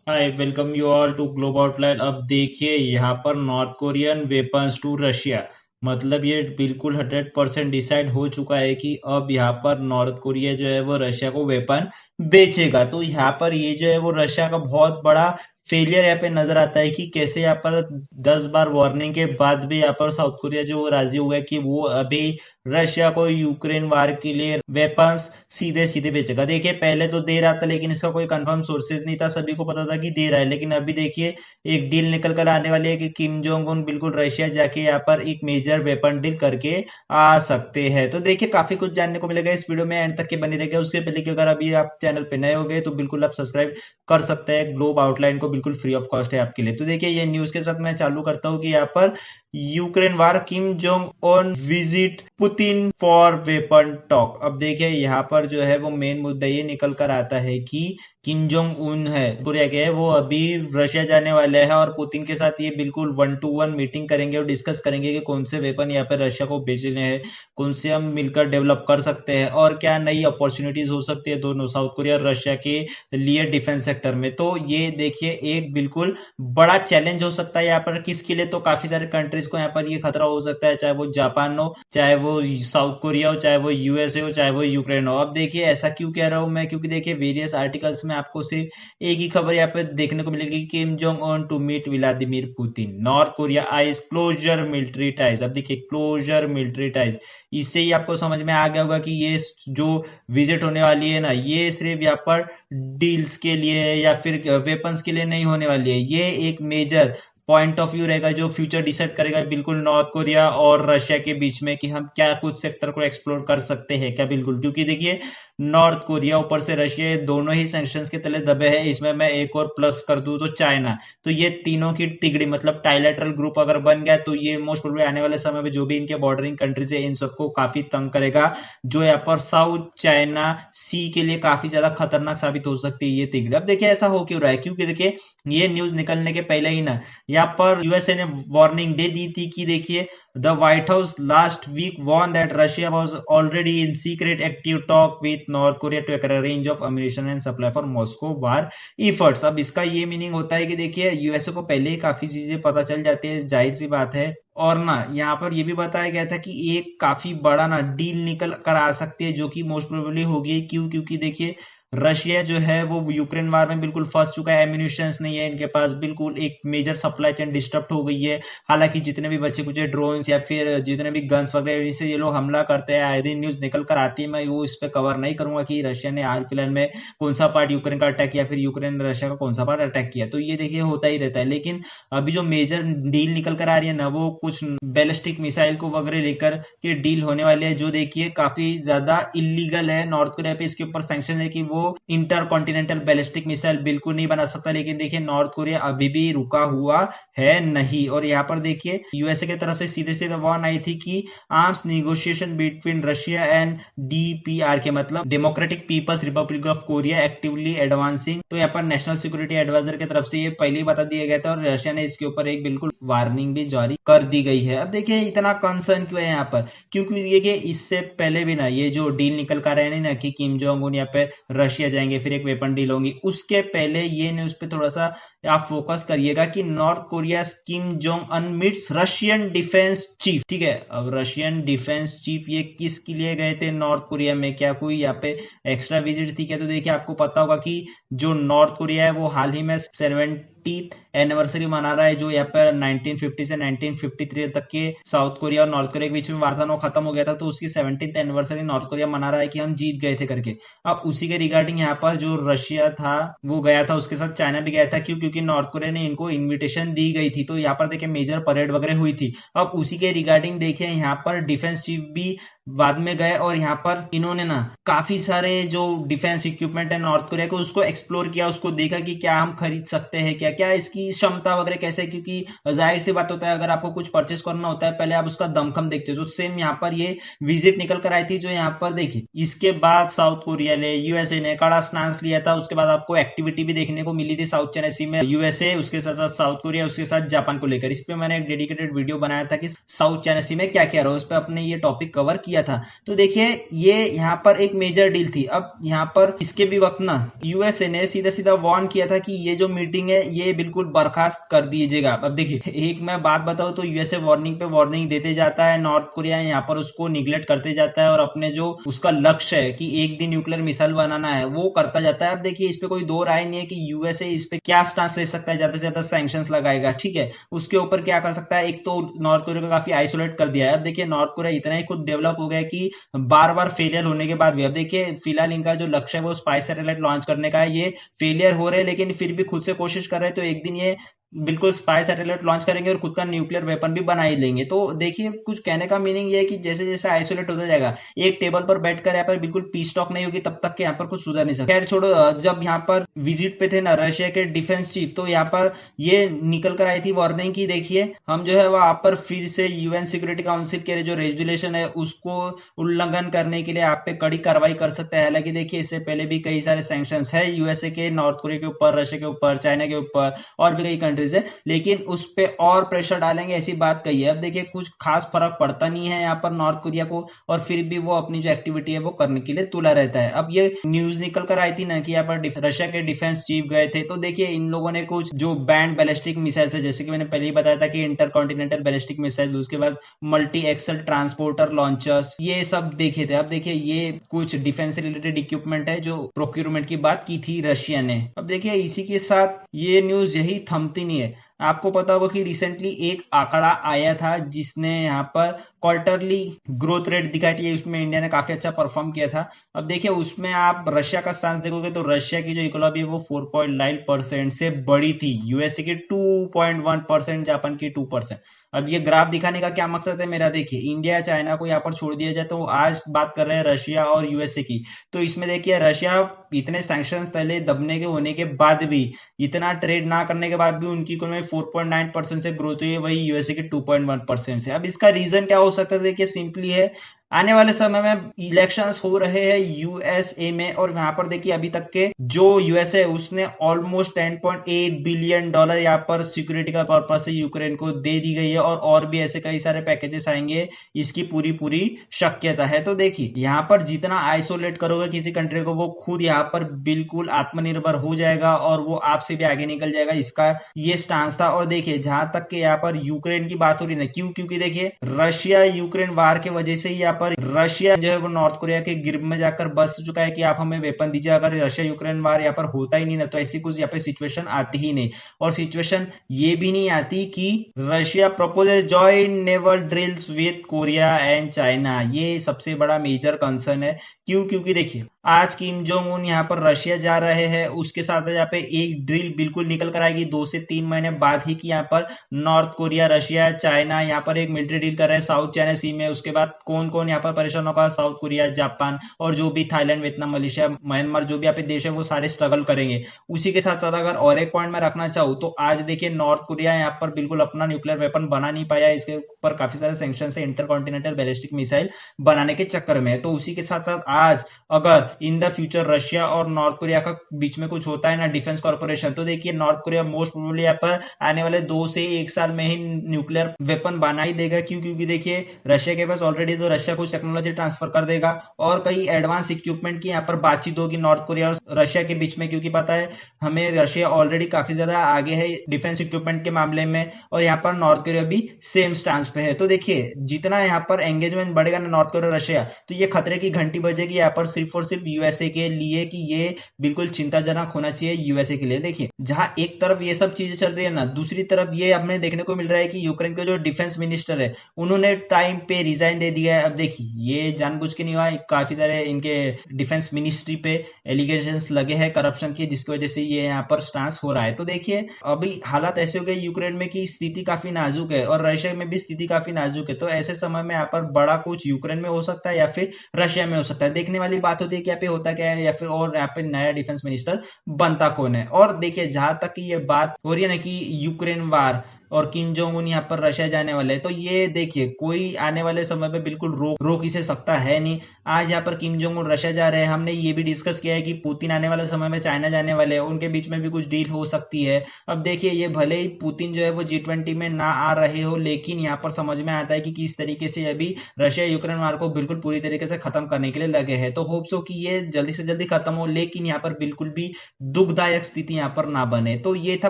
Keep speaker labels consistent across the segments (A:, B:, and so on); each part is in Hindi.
A: Hi, welcome you all to Globe Outline. अब देखिए यहाँ पर North Korean weapons to Russia, मतलब ये बिल्कुल 100% डिसाइड हो चुका है कि अब यहाँ पर नॉर्थ कोरिया जो है वो रशिया को वेपन बेचेगा। तो यहाँ पर ये जो है वो रशिया का बहुत बड़ा फेलियर यहाँ पे नजर आता है कि कैसे यहाँ पर 10 बार वार्निंग के बाद भी यहाँ पर साउथ कोरिया जो वो राजी हुआ है कि वो अभी रशिया को यूक्रेन वार के लिए वेपन्स सीधे सीधे बेचेगा। देखिए पहले तो दे रहा था लेकिन इसका कोई कंफर्म सोर्सेज नहीं था, सभी को पता था कि दे रहा है, लेकिन अभी देखिए एक डील निकल कर आने वाली है कि किम जोंग उन बिल्कुल रशिया जाके यहाँ पर एक मेजर वेपन डील करके आ सकते हैं। तो देखिए काफी कुछ जानने को मिलेगा इस वीडियो में, एंड तक के बने रहेगा। उससे पहले कि अगर अभी आप चैनल पे नए हो गए तो बिल्कुल आप सब्सक्राइब कर सकते हैं। ग्लोब आउटलाइन को बिल्कुल फ्री ऑफ कॉस्ट है आपके लिए। तो देखिए ये न्यूज के साथ मैं चालू करता हूँ कि यहाँ पर Ukraine war, Kim Jong on visit Putin for weapon talk. अब देखिए यहाँ पर जो है वो मेन मुद्दा ये निकल कर आता है कि किम जोंग उन है कोरिया के है वो अभी रशिया जाने वाले हैं और पुतिन के साथ ये बिल्कुल 1-to-1 मीटिंग करेंगे और डिस्कस करेंगे कि कौन से वेपन यहाँ पे रशिया को बेचने हैं, कौन से हम मिलकर डेवलप कर सकते हैं और क्या नई अपॉर्चुनिटीज हो सकती है दोनों साउथ कोरिया और रशिया के लिए डिफेंस सेक्टर में। तो ये देखिए एक बिल्कुल बड़ा चैलेंज हो सकता है यहाँ पर किसके लिए, तो काफी सारे कंट्रीज को यहाँ पर ये खतरा हो सकता है, चाहे वो जापान हो, चाहे वो साउथ कोरिया हो, चाहे वो यूएसए हो, चाहे वो यूक्रेन हो। अब देखिए ऐसा क्यों कह रहा हूं मैं, क्योंकि देखिए वेरियस आर्टिकल्स में आपको सिर्फ एक ही खबर यहाँ पे देखने को मिलेगी, Kim Jong Un to meet Vladimir Putin, North Korea eyes closer military ties. अब देखिए क्लोजर मिलिट्री टाइज, इससे ही आपको समझ में आ गया होगा कि ये जो विजिट होने वाली है ना, ये सिर्फ यहाँ पर डील्स के लिए या फिर वेपन्स के लिए नहीं होने वाली है। ये एक मेजर पॉइंट ऑफ व्यू रहेगा जो फ्यूचर डिसाइड करेगा बिल्कुल नॉर्थ कोरिया और रशिया के बीच में कि हम क्या कुछ सेक्टर को एक्सप्लोर कर सकते हैं क्या। बिल्कुल, क्योंकि देखिए नॉर्थ कोरिया ऊपर से रशिया दोनों ही सैंक्शंस के तले दबे हैं। इसमें मैं एक और प्लस कर दूं तो चाइना, तो ये तीनों की तिगड़ी मतलब टाइलेटरल ग्रुप अगर बन गया तो ये मोस्ट प्रोबेबली आने वाले समय में जो भी इनके बॉर्डरिंग कंट्रीज है इन सबको काफी तंग करेगा, जो यहाँ पर साउथ चाइना सी के लिए काफी ज्यादा खतरनाक साबित हो सकती है ये तिगड़ी। अब देखिए ऐसा हो क्यों रहा है, क्योंकि देखिए ये न्यूज निकलने के पहले ही ना यहाँ पर यूएसए ने वार्निंग दे दी थी कि देखिए the White House last week warned that Russia was already in secret active talk with North Korea to acquire a range of ammunition and supply for Moscow war efforts। अब इसका ये मीनिंग होता है कि देखिए यूएसए को पहले ही काफी चीजें पता चल जाती है, जाहिर सी बात है। और ना यहाँ पर ये भी बताया गया था कि एक काफी बड़ा ना डील निकल कर आ सकती है जो कि मोस्ट प्रोबेबली होगी। क्यों? क्योंकि देखिए रशिया जो है वो यूक्रेन वार में बिल्कुल फंस चुका है, एम्यूनिशंस नहीं है इनके पास, बिल्कुल एक मेजर सप्लाई चेन डिस्टर्ब हो गई है। हालांकि जितने भी बच्चे कुछ ड्रोन्स या फिर जितने भी गन्स वगैरह से ये लोग हमला करते हैं, आए दिन न्यूज निकल कर आती है। मैं वो इस पे कवर नहीं करूंगा कि रशिया ने हाल फिलहाल में कौन सा पार्ट यूक्रेन का अटैक किया, फिर यूक्रेन ने रशिया का कौन सा पार्ट अटैक किया, तो ये देखिए होता ही रहता है। लेकिन अभी जो मेजर डील निकल कर आ रही है ना, वो कुछ बैलिस्टिक मिसाइल को वगैरह लेकर के डील होने वाली है, जो देखिए काफी ज्यादा इलीगल है। नॉर्थ कोरिया पे इसके ऊपर सैंक्शन है कि वो इंटर कॉन्टिनेंटल बैलिस्टिक मिसाइल बिल्कुल नहीं बना सकता। लेकिन देखिए नॉर्थ कोरिया अभी भी रुका हुआ है नहीं। और यहाँ पर देखिए यूएसए की तरफ से सीधे सीधे वार्न आई थी कि arms negotiation between Russia and DPR के मतलब democratic people's republic of Korea actively advancing. तो यहाँ पर नेशनल सिक्योरिटी एडवाइजर की तरफ से ये पहले ही बता दिया गया था और रशिया ने इसके ऊपर एक बिल्कुल वार्निंग भी जारी कर दी गई है। अब देखिए इतना कंसर्न क्यों है यहाँ पर, क्योंकि देखिए इससे पहले भी ना ये जो डील निकल कर रहे हैं ना कि किम जोंग उन यहाँ पे रशिया जाएंगे फिर एक वेपन डील होगी, उसके पहले ये न्यूज पे थोड़ा सा आप फोकस करिएगा कि नॉर्थ कोरिया किम जोंग अन मीट्स रशियन डिफेंस चीफ। ठीक है, अब रशियन डिफेंस चीफ ये किसके लिए गए थे नॉर्थ कोरिया में, क्या कोई यहाँ पे एक्स्ट्रा विजिट थी क्या? तो देखिए आपको पता होगा कि जो नॉर्थ कोरिया है वो हाल ही में 70th एनिवर्सरी मना रहा है, जो यहाँ पर 1950 से 1953 तक के साउथ कोरिया और नॉर्थ कोरिया के बीच में वार था, वो खत्म हो गया था। तो उसकी 70th एनिवर्सरी नॉर्थ कोरिया मना रहा है कि हम जीत गए थे करके। अब उसी के रिगार्डिंग यहाँ पर जो रशिया था वो गया था, उसके साथ चाइना भी गया था। क्यों? क्योंकि नॉर्थ कोरिया ने इनको इन्विटेशन दी गई थी, तो यहाँ पर देखिए मेजर परेड वगैरह हुई थी। अब उसी के रिगार्डिंग देखिए यहाँ पर डिफेंस चीफ भी बाद में गए और यहाँ पर इन्होंने ना काफी सारे जो डिफेंस इक्विपमेंट है नॉर्थ कोरिया को उसको एक्सप्लोर किया, उसको देखा कि क्या हम खरीद सकते हैं, क्या क्या इसकी क्षमता वगैरह कैसे है। क्योंकि जाहिर सी बात होता है अगर आपको कुछ परचेस करना होता है पहले आप उसका दमखम देखते हो, तो सेम यहाँ पर ये विजिट निकल कर आई थी जो यहाँ पर देखी। इसके बाद साउथ कोरिया ने यूएसए ने कड़ा स्नान लिया था। उसके बाद आपको एक्टिविटी भी देखने को मिली थी साउथ चाइना सी में, यूएसए उसके साथ साथ साउथ कोरिया उसके साथ जापान को लेकर। इस पे मैंने एक डेडिकेटेड वीडियो बनाया था कि साउथ चाइना सी में क्या क्या रहा, उस पर अपने ये टॉपिक कवर किया किया था। तो देखिए ये यहाँ पर एक मेजर डील थी। अब यहाँ पर इसके भी वक्त ना यूएसए ने सीधा सीधा वार्न किया था कि ये जो मीटिंग है ये बिल्कुल बर्खास्त कर दीजिएगा। अब देखिए एक मैं बात बताऊं तो यूएसए वार्निंग पे वार्निंग देते जाता है, नॉर्थ कोरिया यहाँ पर उसको निगलेक्ट करते जाता है और अपने जो उसका लक्ष्य है कि एक दिन न्यूक्लियर मिसाइल बनाना है वो करता जाता है। अब देखिए इस पे कोई दो राय नहीं है कि यूएसए इस पे क्या स्टांस ले सकता है, ज्यादा से ज्यादा सैंक्शंस लगाएगा, ठीक है। उसके ऊपर क्या कर सकता है, एक तो नॉर्थ कोरिया को काफी आइसोलेट कर दिया है। अब देखिए नॉर्थ कोरिया इतना ही खुद डेवलप हो गया कि बार बार फेलियर होने के बाद भी, अब देखिए फिलहाल इनका जो लक्ष्य है वो स्पाइस सैटेलाइट लॉन्च करने का है, ये फेलियर हो रहे हैं लेकिन फिर भी खुद से कोशिश कर रहे हैं। तो एक दिन ये बिल्कुल स्पाई सैटेलाइट लॉन्च करेंगे और खुद का न्यूक्लियर वेपन भी बना ही लेंगे। तो देखिए कुछ कहने का मीनिंग ये है कि जैसे जैसे आइसोलेट होता जाएगा, एक टेबल पर बैठकर यहाँ पर बिल्कुल पीस टॉक नहीं होगी तब तक के यहाँ पर कुछ सुधर नहीं सकता। खैर छोड़ो, जब यहाँ पर विजिट पे थे ना रशिया के डिफेंस चीफ, तो यहाँ पर ये निकल कर आई थी वार्निंग की देखिए हम जो है वहां पर फिर से यूएन सिक्योरिटी काउंसिल के जो रेजुलेशन है उसको उल्लंघन करने के लिए आप पे कड़ी कार्रवाई कर सकता है। हालांकि देखिए इससे पहले भी कई सारे सैंक्शन है यूएसए के नॉर्थ कोरिया के ऊपर, रशिया के ऊपर, चाइना के ऊपर और भी कई कंट्रीज है, लेकिन उस पे और प्रेशर डालेंगे ऐसी बात कही है। अब देखिए कुछ खास फर्क पड़ता नहीं है यहाँ पर नॉर्थ कोरिया को, और फिर भी वो अपनी जो एक्टिविटी है वो करने के लिए तुला रहता है। अब ये न्यूज निकल कर आई थी ना कि यहाँ पर रशिया के डिफेंस चीफ गए थे, तो देखिए इन लोगों ने कुछ जो बैंड बैलिस्टिक मिसाइल है, जैसे कि मैंने पहले ही बताया था कि इंटरकॉन्टिनेंटल बैलिस्टिक मिसाइल, उसके बाद मल्टी एक्सल ट्रांसपोर्टर लॉन्चर्स, ये सब देखे थे। अब देखिए ये कुछ डिफेंस से रिलेटेड इक्विपमेंट है जो प्रोक्यूरमेंट की बात की थी रशिया ने। अब देखिए इसी के साथ ये न्यूज यही थमती नहीं है। आपको पता होगा कि रिसेंटली एक आंकड़ा आया था जिसने यहाँ पर क्वार्टरली ग्रोथ रेट दिखाई थी, उसमें इंडिया ने काफी अच्छा परफॉर्म किया था। अब देखिए उसमें आप रशिया का स्टांस देखोगे तो रशिया की जो इकोनॉमी है वो 4.9% से बड़ी थी, यूएसए की 2.1%, जापान की 2%। अब ये ग्राफ दिखाने का क्या मकसद है मेरा, देखिए इंडिया चाइना को यहाँ पर छोड़ दिया जाए तो आज बात कर रहे हैं रशिया और यूएसए की। तो इसमें देखिए रशिया इतने सैंक्शंस पहले दबने के होने के बाद भी, इतना ट्रेड ना करने के बाद भी उनकी इकोनॉमी 4.9% से ग्रोथ हुई है, वही यूएसए की 2.1% से। अब इसका रीजन क्या हो सकता है, देखिए सिंपली है, आने वाले समय में इलेक्शंस हो रहे हैं यूएसए में, और यहाँ पर देखिए अभी तक के जो यूएसए है उसने ऑलमोस्ट $10.8 बिलियन यहाँ पर सिक्योरिटी का पर्पज से यूक्रेन को दे दी गई है, और भी ऐसे कई सारे पैकेजेस आएंगे, इसकी पूरी पूरी शक्यता है। तो देखिए यहाँ पर जितना आइसोलेट करोगे किसी कंट्री को, वो खुद यहाँ पर बिल्कुल आत्मनिर्भर हो जाएगा और वो आपसे भी आगे निकल जाएगा, इसका ये स्टांस था। और देखिए जहां तक के यहाँ पर यूक्रेन की बात हो रही है ना, क्योंकि देखिए रशिया यूक्रेन वार के वजह से ही यहाँ पर रशिया जो है वो नॉर्थ कोरिया के गिरफ्त में जाकर बस चुका है कि आप हमें वेपन दीजिए। अगर रशिया यूक्रेन वार यहाँ पर होता ही नहीं ना तो ऐसी कुछ यहाँ पे सिचुएशन आती ही नहीं, और सिचुएशन ये भी नहीं आती कि Russia proposes joint naval drills with Korea and China. ये सबसे बड़ा मेजर कंसर्न है। क्योंकि देखिए आज किम जोंग उन यहाँ पर रशिया जा रहे हैं, उसके साथ यहाँ पे एक ड्रिल बिल्कुल निकल कर आएगी 2 से 3 महीने बाद ही, कि यहाँ पर नॉर्थ कोरिया, रशिया, चाइना यहाँ पर एक मिलिट्री डील कर रहे हैं साउथ चाइना सी में। उसके बाद कौन कौन यहाँ पर परेशान होगा, साउथ कोरिया, जापान और जो भी थाईलैंड, वियतनाम, मलेशिया, म्यांमार, जो भी यहाँ पे देश है वो सारे स्ट्रगल करेंगे। उसी के साथ साथ अगर और एक पॉइंट में रखना चाहूँ तो आज देखिए नॉर्थ कोरिया यहाँ पर बिल्कुल अपना न्यूक्लियर वेपन बना नहीं पाया, इसके ऊपर काफी सारे सैंक्शन है इंटरकॉन्टिनेंटल बैलिस्टिक मिसाइल बनाने के चक्कर में। तो उसी के साथ साथ आज अगर इन द फ्यूचर रशिया और नॉर्थ कोरिया का बीच में कुछ होता है ना डिफेंस कॉर्पोरेशन, तो देखिए नॉर्थ कोरिया मोस्ट प्रोबेबली यहाँ पर आने वाले 2 से 1 साल में ही न्यूक्लियर वेपन बना ही देगा। क्योंकि देखिए रशिया के पास ऑलरेडी, तो रशिया कुछ टेक्नोलॉजी ट्रांसफर कर देगा और कई एडवांस इक्विपमेंट की यहाँ पर बातचीत होगी नॉर्थ कोरिया और रशिया के बीच में, क्योंकि पता है हमें रशिया ऑलरेडी काफी ज्यादा आगे है डिफेंस इक्विपमेंट के मामले में, और यहाँ पर नॉर्थ कोरिया भी सेम स्टांस पे है। तो देखिए जितना यहाँ पर एंगेजमेंट बढ़ेगा ना नॉर्थ कोरिया रशिया, तो ये खतरे की घंटी बजेगी यहाँ पर सिर्फ और सिर्फ यूएसए के लिए, कि ये बिल्कुल चिंताजनक होना चाहिए यूएसए के लिए। देखिए जहां एक तरफ ये सब चीजें चल रही है ना, दूसरी तरफ ये हमें देखने को मिल रहा है कि यूक्रेन के जो डिफेंस मिनिस्टर है उन्होंने टाइम पे रिजाइन दे दिया है। अब देखिए ये जानबूझ के नहीं हुआ, काफी सारे इनके डिफेंस मिनिस्ट्री पे एलिगेशंस लगे हैं करप्शन की, जिसकी वजह से ये यहाँ पर स्टांस हो रहा है। तो देखिए अभी हालात ऐसे हो गए यूक्रेन में कि स्थिति काफी नाजुक है और रशिया में भी स्थिति काफी नाजुक है। तो ऐसे समय में यहाँ पर बड़ा कुछ यूक्रेन में हो सकता है या फिर रशिया में हो सकता है। देखने वाली बात होती है कि यहाँ पे होता क्या है, या फिर और यहाँ पे नया डिफेंस मिनिस्टर बनता कौन है। और देखिए जहां तक की ये बात हो रही है ना कि यूक्रेन वार और किम जोंग उन यहाँ पर रशिया जाने वाले हैं। तो ये देखिए कोई आने वाले समय में बिल्कुल रोक इसे सकता है नहीं। आज यहाँ पर किम जोंग उन रशिया जा रहे हैं। हमने ये भी डिस्कस किया है कि पुतिन आने वाले समय में चाइना जाने वाले हैं, उनके बीच में भी कुछ डील हो सकती है। अब देखिए ये भले ही पुतिन जो है वो G20 में ना आ रहे हो, लेकिन यहाँ पर समझ में आता है कि किस तरीके से अभी रशिया यूक्रेन वार को बिल्कुल पूरी तरीके से खत्म करने के लिए लगे हैं। तो होप्स हो कि ये जल्दी से जल्दी खत्म हो, लेकिन यहाँ पर बिल्कुल भी दुखदायक स्थिति यहाँ पर ना बने। तो ये था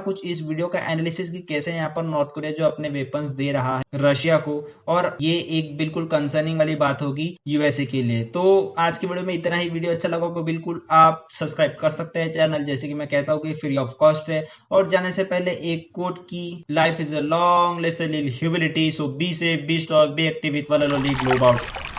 A: कुछ इस वीडियो का एनालिसिस कि कैसे यहाँ पर नॉर्थ कोरिया जो अपने वेपन्स दे रहा है रशिया को, और ये एक बिल्कुल कंसर्निंग वाली बात होगी यूएसए के लिए। तो आज की वीडियो में इतना ही। वीडियो अच्छा लगा तो बिल्कुल आप सब्सक्राइब कर सकते हैं चैनल, जैसे कि मैं कहता हूँ कि फ्री ऑफ कॉस्ट है। और जाने से पहले एक कोट की, life is a long lesson in humility, so be safe, be strong, be active with one and only globe out.